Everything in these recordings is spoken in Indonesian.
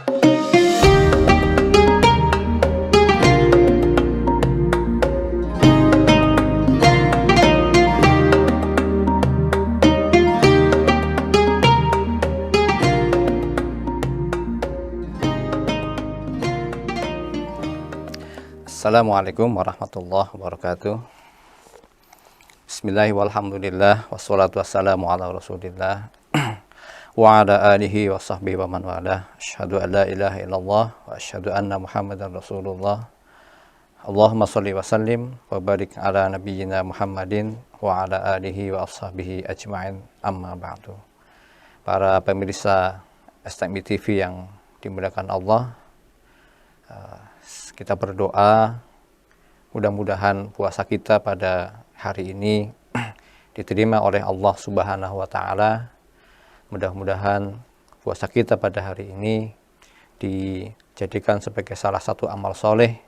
Assalamualaikum warahmatullahi wabarakatuh. Bismillahirrahmanirrahim. Wassalatu wassalamu ala rasulillah wa ala alihi wa sahbihi wa man wala. Asyhadu an la ilaha illallah wa asyhadu anna muhammadan rasulullah. Allahumma sholli wa sallim wa barik ala nabiyyina Muhammadin wa ala alihi wa sahbihi ajma'in, amma ba'du. Para pemirsa STMI TV yang dimuliakan Allah, kita berdoa mudah-mudahan puasa kita pada hari ini diterima oleh Allah Subhanahu wa Ta'ala. Mudah-mudahan puasa kita pada hari ini dijadikan sebagai salah satu amal soleh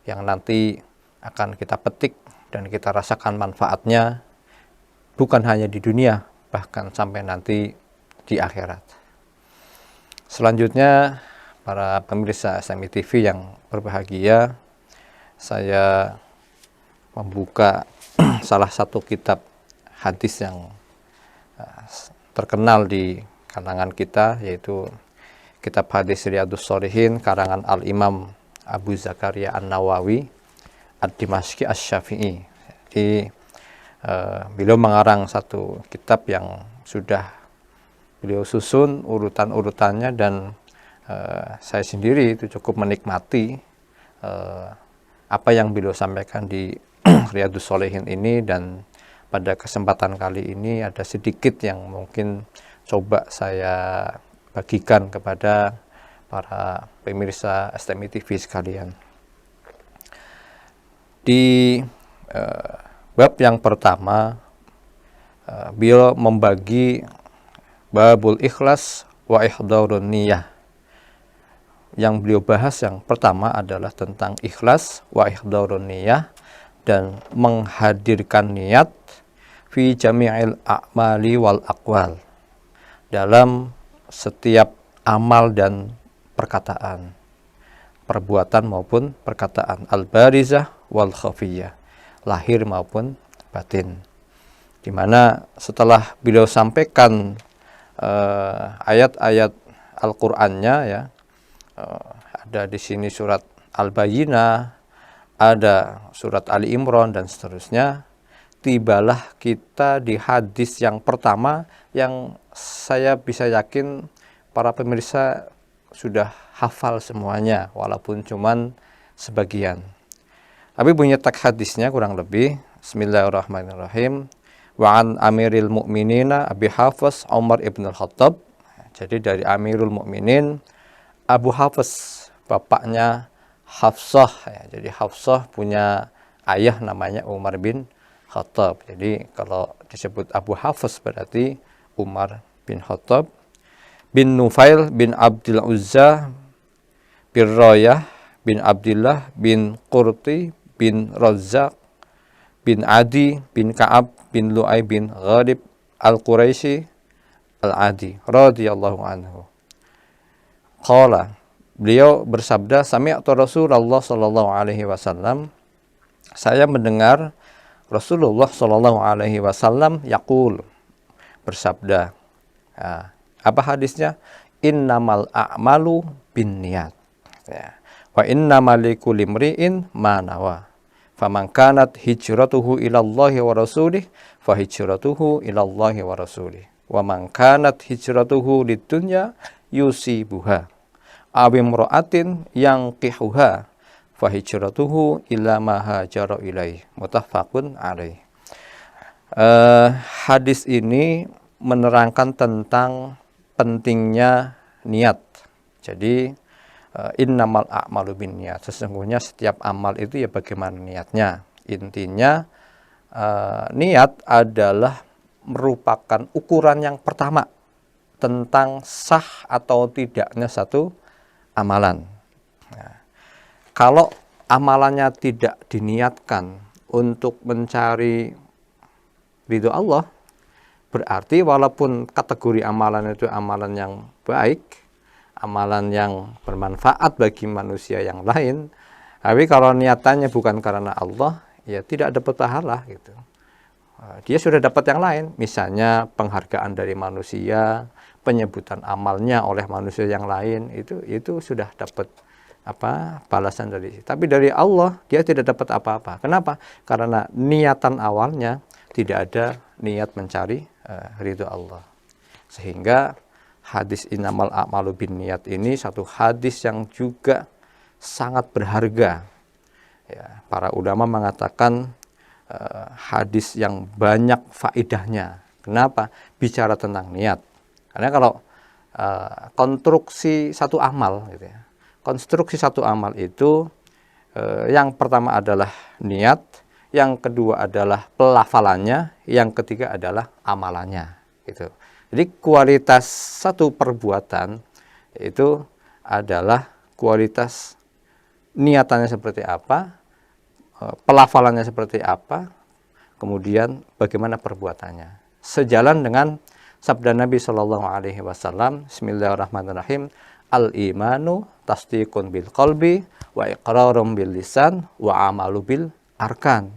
yang nanti akan kita petik dan kita rasakan manfaatnya bukan hanya di dunia, bahkan sampai nanti di akhirat. Selanjutnya, para pemirsa STMI TV yang berbahagia, saya membuka salah satu kitab hadis yang terkenal di kalangan kita, yaitu kitab hadis Riyadhus Shalihin karangan Al-Imam Abu Zakaria An-Nawawi Ad-Dimashqi Asy-Syafi'i. Jadi beliau mengarang satu kitab yang sudah beliau susun urutan-urutannya, dan saya sendiri itu cukup menikmati apa yang beliau sampaikan di Riyadhus Shalihin ini, dan pada kesempatan kali ini ada sedikit yang mungkin coba saya bagikan kepada para pemirsa STMI TV sekalian. Di bab yang pertama, beliau membagi babul ikhlas wa ihdharun niyah. Yang beliau bahas yang pertama adalah tentang ikhlas wa ihdharun niyah, dan menghadirkan niat fi jami'il a'mali wal aqwal, dalam setiap amal dan perkataan, perbuatan maupun perkataan, al-barizah wal khafiyah, lahir maupun batin. Di mana setelah beliau sampaikan ayat-ayat Al-Qur'annya, ya, ada di sini surat Al-Bayyinah, ada surat Ali Imran dan seterusnya. Tibalah kita di hadis yang pertama yang saya bisa yakin para pemirsa sudah hafal semuanya, walaupun cuman sebagian. Tapi punya teks hadisnya kurang lebih. Bismillahirrahmanirrahim. Wa an Amiril Mu'minina Abi Hafs Umar ibn al-Khattab. Jadi dari Amirul Mukminin Abu Hafs, bapaknya Hafsah, ya. Jadi Hafsah punya ayah namanya Umar bin Khattab. Jadi kalau disebut Abu Hafs berarti Umar bin Khattab, bin Nufail bin Abdul Uzza bin Rayah bin Abdullah bin Qurti bin Razzaq bin Adi bin Ka'ab bin Lu'ay bin Ghalib al-Quraisy al-Adi radhiyallahu anhu. Qala, beliau bersabda, sami'tu Rasulullah sallallahu alaihi wasallam, saya mendengar Rasulullah sallallahu alaihi wasallam yaqul, bersabda. Nah, apa hadisnya? Innamal a'malu binniyat, ya. Wa innamal likulli imri'in ma nawa. Faman kanat hijratuhu ila Allahi wa rasulih fa hijratuhu ila Allahi wa rasulih. Wa man kanat hijratuhu lidunya yusibuha awim ro'atin yang kihuha fahijratuhu ila ma hajara ilaih, muttafaqun alaih. Hadis ini menerangkan tentang pentingnya niat. Jadi innamal a'malu binniyat, sesungguhnya setiap amal itu ya bagaimana niatnya. Intinya niat adalah merupakan ukuran yang pertama tentang sah atau tidaknya satu amalan. Nah, kalau amalannya tidak diniatkan untuk mencari ridho Allah, berarti walaupun kategori amalan itu amalan yang baik, amalan yang bermanfaat bagi manusia yang lain, tapi kalau niatannya bukan karena Allah, ya tidak dapat pahala gitu. Dia sudah dapat yang lain, misalnya penghargaan dari manusia, penyebutan amalnya oleh manusia yang lain, itu sudah dapat balasan dari. Tapi dari Allah dia tidak dapat apa-apa. Kenapa? Karena niatan awalnya tidak ada niat mencari ridho Allah. Sehingga hadis innamal a'malu binniyat ini satu hadis yang juga sangat berharga. Ya, para ulama mengatakan hadis yang banyak faedahnya. Kenapa? Bicara tentang niat. Karena kalau konstruksi satu amal, gitu ya. Konstruksi satu amal itu yang pertama adalah niat, yang kedua adalah pelafalannya, yang ketiga adalah amalannya. Gitu. Jadi kualitas satu perbuatan itu adalah kualitas niatannya seperti apa, pelafalannya seperti apa, kemudian bagaimana perbuatannya. Sejalan dengan sabda Nabi Shallallahu Alaihi Wasallam, Bismillahirrahmanirrahim, al-imanu tasdiqun bil qalbi wa iqrarum bil lisan wa amalu bil arkan.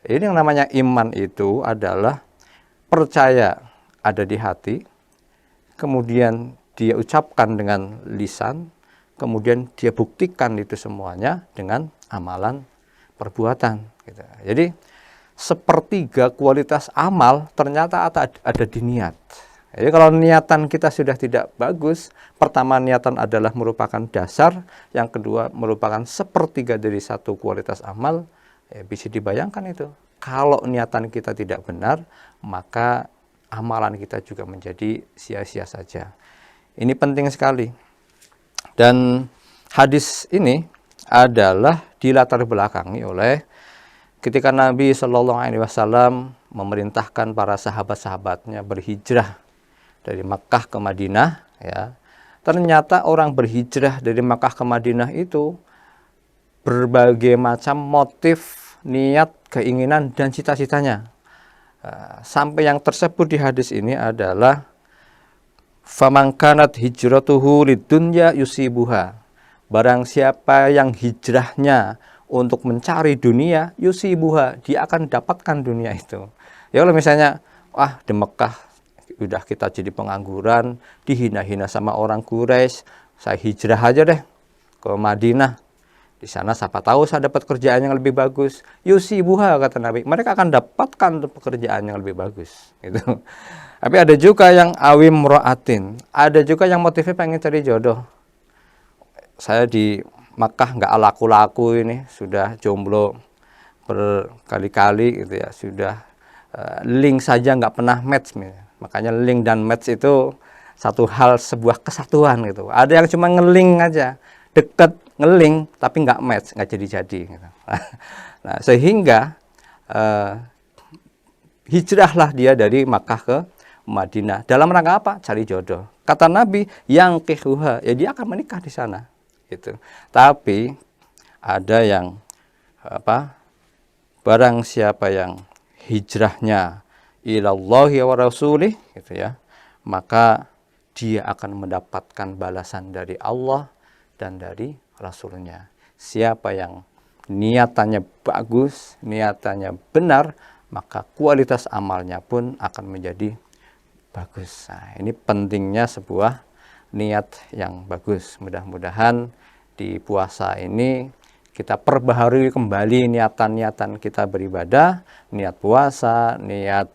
Ini yang namanya iman itu adalah percaya ada di hati, kemudian dia ucapkan dengan lisan, kemudian dia buktikan itu semuanya dengan amalan perbuatan. Gitu. Jadi sepertiga kualitas amal ternyata ada di niat. Jadi kalau niatan kita sudah tidak bagus, pertama niatan adalah merupakan dasar, yang kedua merupakan sepertiga dari satu kualitas amal, ya bisa dibayangkan itu. Kalau niatan kita tidak benar, maka amalan kita juga menjadi sia-sia saja. Ini penting sekali. Dan hadis ini adalah dilatar belakangi oleh ketika Nabi Shallallahu Alaihi Wasallam memerintahkan para sahabat-sahabatnya berhijrah dari Makkah ke Madinah. Ya, ternyata orang berhijrah dari Makkah ke Madinah itu berbagai macam motif, niat, keinginan dan cita-citanya. Sampai yang tersebut di hadis ini adalah faman kanat hijratuhu lidunya yusibuha. Barang siapa yang hijrahnya untuk mencari dunia, yusibuha, dia akan dapatkan dunia itu. Ya kalau misalnya, di Mekah udah kita jadi pengangguran, dihina-hina sama orang Quraisy, saya hijrah aja deh ke Madinah. Di sana siapa tahu saya dapat kerjaan yang lebih bagus. Yusibuha, kata Nabi, mereka akan dapatkan pekerjaan yang lebih bagus. Gitu. Tapi ada juga yang awim ro'atin, ada juga yang motifnya pengen cari jodoh. Saya di Makkah nggak laku-laku ini, sudah jomblo berkali-kali gitu ya, sudah link saja nggak pernah match. Makanya link dan match itu satu hal, sebuah kesatuan gitu. Ada yang cuma ngeling aja, deket ngeling tapi nggak match, nggak jadi-jadi. Gitu. Nah, sehingga hijrahlah dia dari Makkah ke Madinah. Dalam rangka apa? Cari jodoh. Kata Nabi, yang kihuha, ya dia akan menikah di sana. Gitu. Tapi ada yang barang siapa yang hijrahnya ilallahi wa rasulih, gitu ya, maka dia akan mendapatkan balasan dari Allah dan dari Rasulnya. Siapa yang niatannya bagus, niatannya benar, maka kualitas amalnya pun akan menjadi bagus. Nah, ini pentingnya sebuah niat yang bagus. Mudah-mudahan di puasa ini kita perbaharui kembali niatan-niatan kita beribadah, niat puasa, niat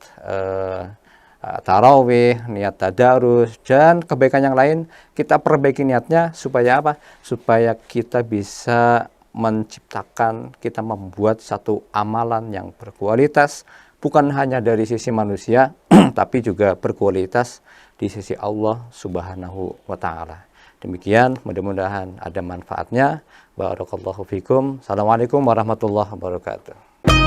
tarawih, niat tadarus, dan kebaikan yang lain kita perbaiki niatnya supaya apa? Supaya kita bisa menciptakan, kita membuat satu amalan yang berkualitas, bukan hanya dari sisi manusia, tapi juga berkualitas di sisi Allah Subhanahu wa Ta'ala. Demikian, mudah-mudahan ada manfaatnya. Barakallahu fikum. Assalamualaikum warahmatullahi wabarakatuh.